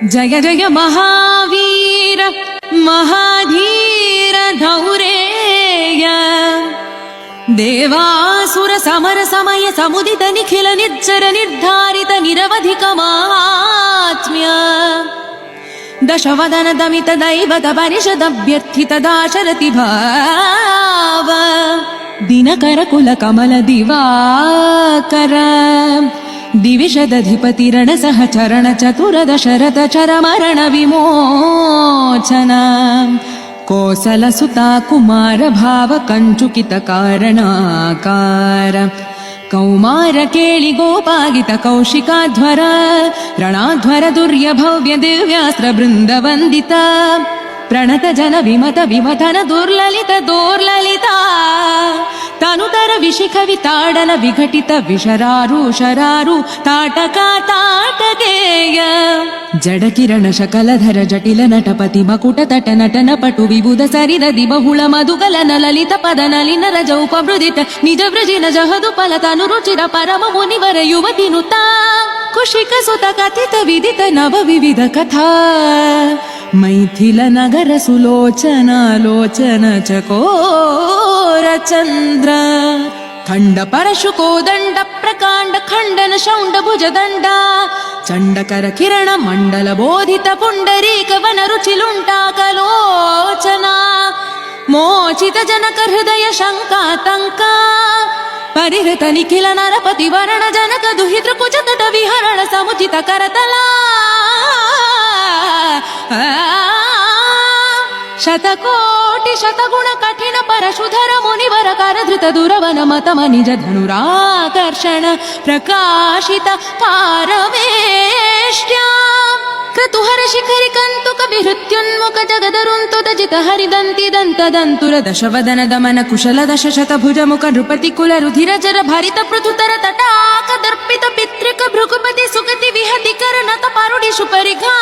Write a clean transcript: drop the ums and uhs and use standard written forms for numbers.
जय जय महावीर महाधीर धौरेय देवासुर समर समय समुदित निखिल निर्जर निर्धारित निरवधिक महात्म्य दशवदन दमित दैवत परिषद अभ्यर्थित दाशरथि भाव दिनकर कुल कमल दिवाकर दिविषदधिपति रण सहचरण चतुर दशरथ चर मरण विमोचन कोसल सुता कुमार भाव कंचुकित कारणाकार कौमार केळि गोपागित कौशिकाध्वर रणाध्वर दुर्य भव्य दिव्यास्त्र बृंद वंदित प्रणत जन विमत विमथन दुर्ललित दोर्ललिता तनुतर विशिख विताडन विघटित विशरारु शरारु ताटका ताटकेय जड किरण शकलधर जटिल नटपति मकुट तट नटन पटु विबुध सरिदधि बहुಳ मधुगलन ललित पद नलिन रज उपमृदित निज व्रजिन जहदु फलतनु रुचिर परम मुनिवर युवति नुता कुशिक सुत कथित विदित नव विविध कथा मैथिल नगर सुलोचन लोचन चकोर चंद्र खंड परशु कोदंड प्रकांड खंडन शौंड भुज दंड चंडकर किरण मंडल बोधित पुंडरीक वन रुचिलुंटाकलोचना मोचित जनक हृदय शंकातंका परिहृत निखिल नरपति वरण जनक दुहितृ कुज तट विहरण समुचित करतला शतकोटि शतगुण कठिन परशुधर मुनिवर कर धृत दुरवन मतम निज धनुराकर्षण प्रकाशित पारमेष्ट्या क्रतुहर शिखरि कंतुक विहृत्युन्मुख जगदरुन्तुत जित हरिदन्ति दन्त दन्तुर दशवदन दमन कुशल दश शत भुज मुख नृपति कुल रुधिर जर भरित पृथुतर तटाक दर्पित पितृक भृगुपति सुगति विहति कर नत पारुडिषु परिघा